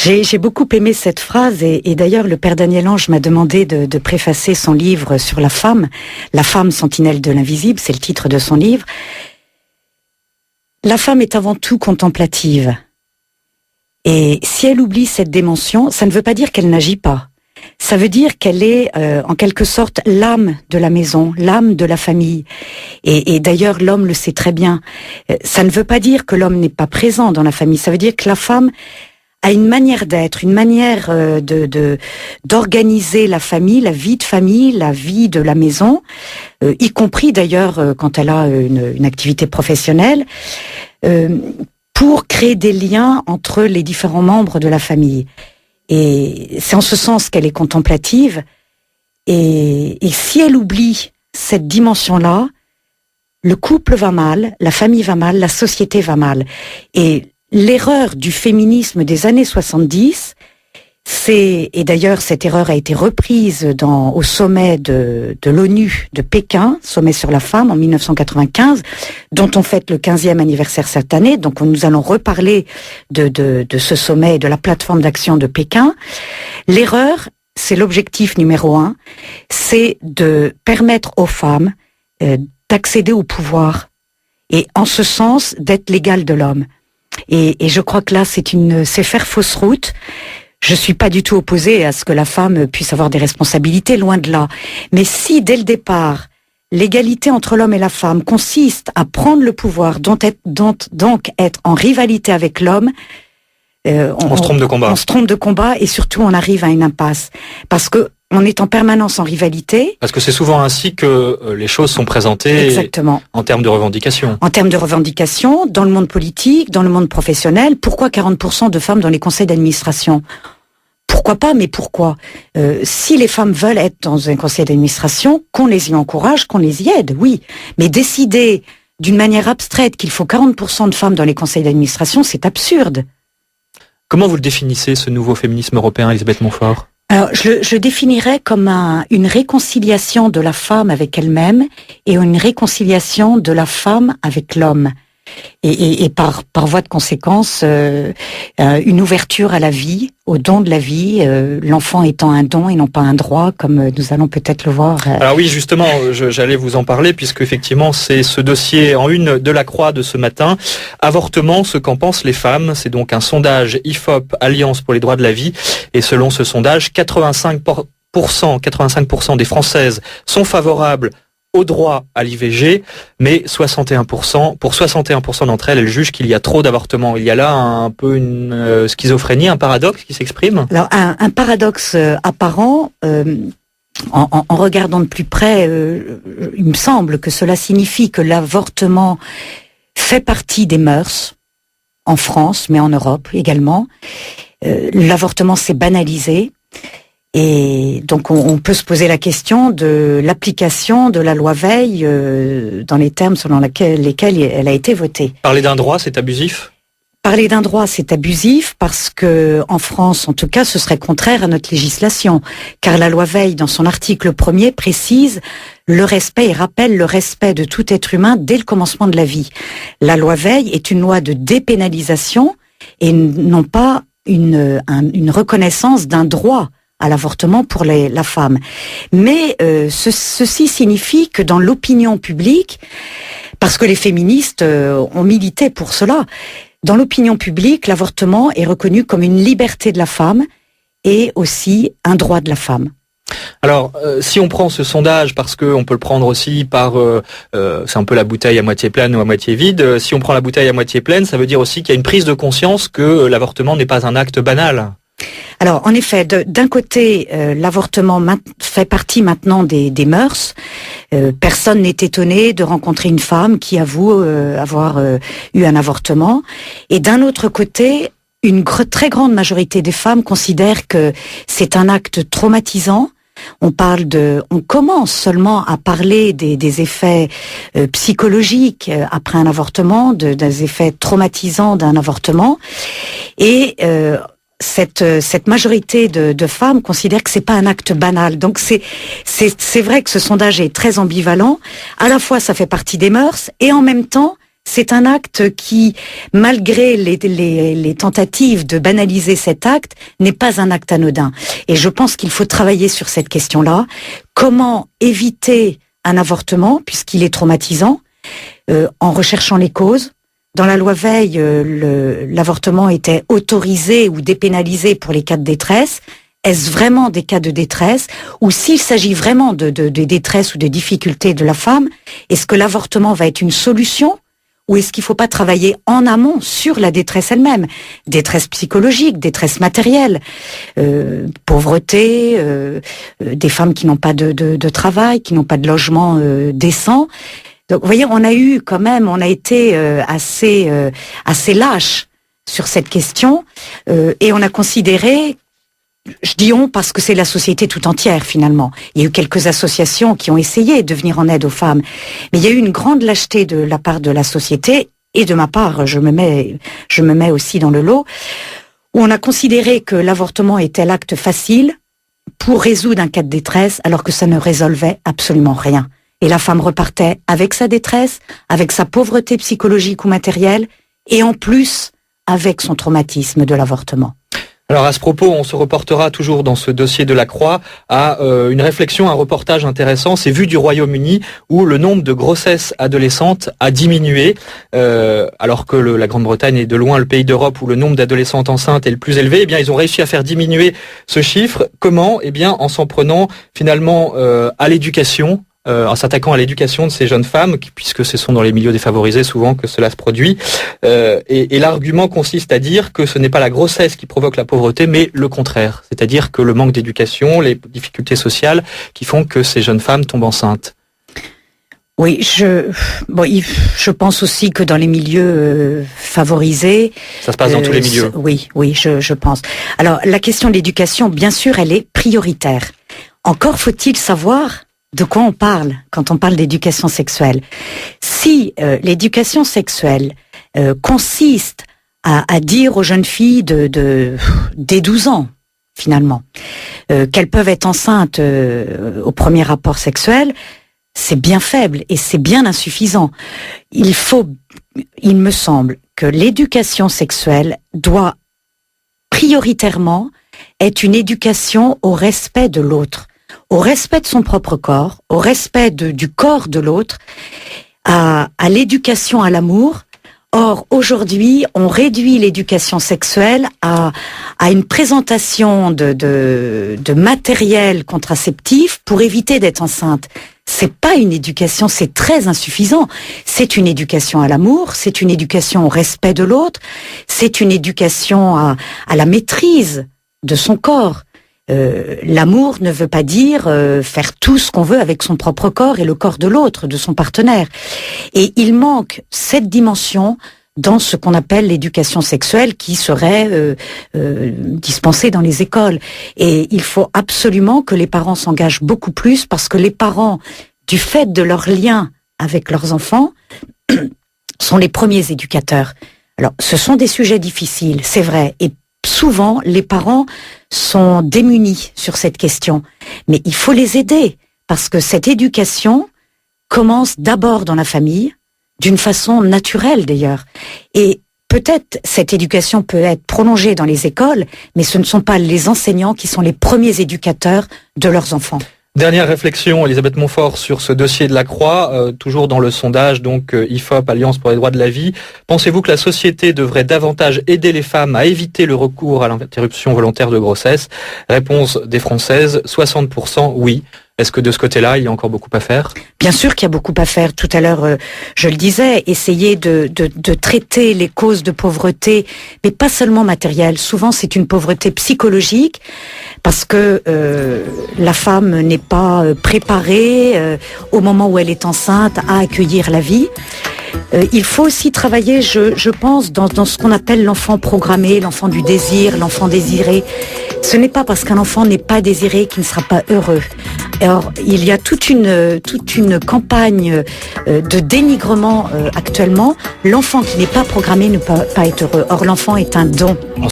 J'ai beaucoup aimé cette phrase et d'ailleurs le père Daniel Ange m'a demandé de préfacer son livre sur la femme sentinelle de l'invisible, c'est le titre de son livre. La femme est avant tout contemplative. Et si elle oublie cette dimension, ça ne veut pas dire qu'elle n'agit pas. Ça veut dire qu'elle est en quelque sorte l'âme de la maison, l'âme de la famille. Et d'ailleurs l'homme le sait très bien. Ça ne veut pas dire que l'homme n'est pas présent dans la famille, ça veut dire que la femme a une manière d'être, une manière d'organiser la famille, la vie de famille, la vie de la maison, y compris d'ailleurs quand elle a une activité professionnelle, pour créer des liens entre les différents membres de la famille. Et c'est en ce sens qu'elle est contemplative. Et si elle oublie cette dimension-là, le couple va mal, la famille va mal, la société va mal. Et l'erreur du féminisme des années 70, et d'ailleurs cette erreur a été reprise au sommet de l'ONU de Pékin, sommet sur la femme en 1995, dont on fête le 15e anniversaire cette année, donc nous allons reparler de ce sommet et de la plateforme d'action de Pékin. L'erreur, c'est l'objectif numéro 1, c'est de permettre aux femmes d'accéder au pouvoir et en ce sens d'être l'égale de l'homme. Et je crois que là, c'est faire fausse route. Je suis pas du tout opposée à ce que la femme puisse avoir des responsabilités, loin de là. Mais si, dès le départ, l'égalité entre l'homme et la femme consiste à prendre le pouvoir, donc être en rivalité avec l'homme, on se trompe de combat. On se trompe de combat et surtout on arrive à une impasse. Parce que on est en permanence en rivalité. Parce que c'est souvent ainsi que les choses sont présentées. Exactement. En termes de revendications. En termes de revendications, dans le monde politique, dans le monde professionnel. Pourquoi 40% de femmes dans les conseils d'administration ? Pourquoi pas, mais pourquoi ? Si les femmes veulent être dans un conseil d'administration, qu'on les y encourage, qu'on les y aide, oui. Mais décider d'une manière abstraite qu'il faut 40% de femmes dans les conseils d'administration, c'est absurde. Comment vous le définissez, ce nouveau féminisme européen, Elisabeth Montfort ? Alors, je définirais comme une réconciliation de la femme avec elle-même et une réconciliation de la femme avec l'homme. Et par voie de conséquence, une ouverture à la vie, au don de la vie, l'enfant étant un don et non pas un droit, comme nous allons peut-être le voir. Alors oui, justement, j'allais vous en parler, puisque effectivement, c'est ce dossier en une de la Croix de ce matin. Avortement, ce qu'en pensent les femmes. C'est donc un sondage IFOP, Alliance pour les droits de la vie. Et selon ce sondage, 85% des Françaises sont favorables au droit à l'IVG, mais 61% d'entre elles jugent qu'il y a trop d'avortements. Il y a là un peu une schizophrénie, un paradoxe qui s'exprime. Alors un paradoxe apparent, en regardant de plus près, il me semble que cela signifie que l'avortement fait partie des mœurs, en France, mais en Europe également. L'avortement s'est banalisé. Et donc on peut se poser la question de l'application de la loi Veil dans les termes selon lesquels elle a été votée. Parler d'un droit, c'est abusif ? Parler d'un droit, c'est abusif parce que en France, en tout cas, ce serait contraire à notre législation. Car la loi Veil, dans son article 1er, précise le respect et rappelle le respect de tout être humain dès le commencement de la vie. La loi Veil est une loi de dépénalisation et non pas une reconnaissance d'un droit à l'avortement pour la femme. Mais ceci signifie que dans l'opinion publique, parce que les féministes ont milité pour cela, dans l'opinion publique, l'avortement est reconnu comme une liberté de la femme et aussi un droit de la femme. Alors, si on prend ce sondage, parce qu'on peut le prendre aussi par, c'est un peu la bouteille à moitié pleine ou à moitié vide, si on prend la bouteille à moitié pleine, ça veut dire aussi qu'il y a une prise de conscience que l'avortement n'est pas un acte banal. Alors, en effet, d'un côté, l'avortement fait partie maintenant des mœurs. Personne n'est étonné de rencontrer une femme qui avoue avoir eu un avortement. Et d'un autre côté, une très grande majorité des femmes considèrent que c'est un acte traumatisant. On commence seulement à parler des effets psychologiques après un avortement, des effets traumatisants d'un avortement. Et cette majorité de femmes considèrent que c'est pas un acte banal. Donc c'est vrai que ce sondage est très ambivalent. À la fois, ça fait partie des mœurs et en même temps, c'est un acte qui, malgré les tentatives de banaliser cet acte, n'est pas un acte anodin. Et je pense qu'il faut travailler sur cette question-là. Comment éviter un avortement, puisqu'il est traumatisant, en recherchant les causes. Dans la loi Veil, l'avortement était autorisé ou dépénalisé pour les cas de détresse. Est-ce vraiment des cas de détresse? Ou s'il s'agit vraiment de détresse ou de difficulté de la femme, est-ce que l'avortement va être une solution? Ou est-ce qu'il ne faut pas travailler en amont sur la détresse elle-même? Détresse psychologique, détresse matérielle, pauvreté, des femmes qui n'ont pas de travail, qui n'ont pas de logement décent. Donc, vous voyez, on a été assez lâche sur cette question, et on a considéré, je dis on parce que c'est la société tout entière finalement. Il y a eu quelques associations qui ont essayé de venir en aide aux femmes, mais il y a eu une grande lâcheté de la part de la société et de ma part, je me mets aussi dans le lot, où on a considéré que l'avortement était l'acte facile pour résoudre un cas de détresse, alors que ça ne résolvait absolument rien. Et la femme repartait avec sa détresse, avec sa pauvreté psychologique ou matérielle, et en plus avec son traumatisme de l'avortement. Alors à ce propos, on se reportera toujours dans ce dossier de la Croix à une réflexion, un reportage intéressant, c'est Vues du Royaume-Uni, où le nombre de grossesses adolescentes a diminué, alors que la Grande-Bretagne est de loin le pays d'Europe où le nombre d'adolescentes enceintes est le plus élevé. Eh bien, ils ont réussi à faire diminuer ce chiffre. Comment? Eh bien, en s'en prenant finalement à l'éducation, en s'attaquant à l'éducation de ces jeunes femmes, puisque ce sont dans les milieux défavorisés souvent que cela se produit. Et l'argument consiste à dire que ce n'est pas la grossesse qui provoque la pauvreté, mais le contraire. C'est-à-dire que le manque d'éducation, les difficultés sociales qui font que ces jeunes femmes tombent enceintes. Oui, je pense aussi que dans les milieux favorisés... Ça se passe dans tous les milieux. Oui, je pense. Alors, la question de l'éducation, bien sûr, elle est prioritaire. Encore faut-il savoir de quoi on parle quand on parle d'éducation sexuelle. Si l'éducation sexuelle consiste à dire aux jeunes filles dès 12 ans, finalement, qu'elles peuvent être enceintes au premier rapport sexuel, c'est bien faible et c'est bien insuffisant. Il me semble que l'éducation sexuelle doit prioritairement être une éducation au respect de l'autre, au respect de son propre corps, au respect du corps de l'autre, à l'éducation à l'amour. Or, aujourd'hui, on réduit l'éducation sexuelle à une présentation de matériel contraceptif pour éviter d'être enceinte. C'est pas une éducation, c'est très insuffisant. C'est une éducation à l'amour, c'est une éducation au respect de l'autre, c'est une éducation à la maîtrise de son corps. L'amour ne veut pas dire faire tout ce qu'on veut avec son propre corps et le corps de l'autre, de son partenaire. Et il manque cette dimension dans ce qu'on appelle l'éducation sexuelle qui serait dispensée dans les écoles. Et il faut absolument que les parents s'engagent beaucoup plus parce que les parents, du fait de leur lien avec leurs enfants, sont les premiers éducateurs. Alors, ce sont des sujets difficiles, c'est vrai, et souvent, les parents sont démunis sur cette question. Mais il faut les aider, parce que cette éducation commence d'abord dans la famille, d'une façon naturelle d'ailleurs. Et peut-être cette éducation peut être prolongée dans les écoles, mais ce ne sont pas les enseignants qui sont les premiers éducateurs de leurs enfants. Dernière réflexion, Elisabeth Montfort, sur ce dossier de la Croix, toujours dans le sondage, donc IFOP, Alliance pour les droits de la vie. Pensez-vous que la société devrait davantage aider les femmes à éviter le recours à l'interruption volontaire de grossesse? Réponse des Françaises, 60% oui. Est-ce que de ce côté-là, il y a encore beaucoup à faire? Bien sûr qu'il y a beaucoup à faire. Tout à l'heure, je le disais, essayer de traiter les causes de pauvreté, mais pas seulement matérielle. Souvent, c'est une pauvreté psychologique, parce que la femme n'est pas préparée au moment où elle est enceinte à accueillir la vie. Il faut aussi travailler, je pense, dans ce qu'on appelle l'enfant programmé, l'enfant du désir, l'enfant désiré. Ce n'est pas parce qu'un enfant n'est pas désiré qu'il ne sera pas heureux. Alors, il y a toute une campagne de dénigrement actuellement. L'enfant qui n'est pas programmé ne peut pas être heureux. Or, l'enfant est un don.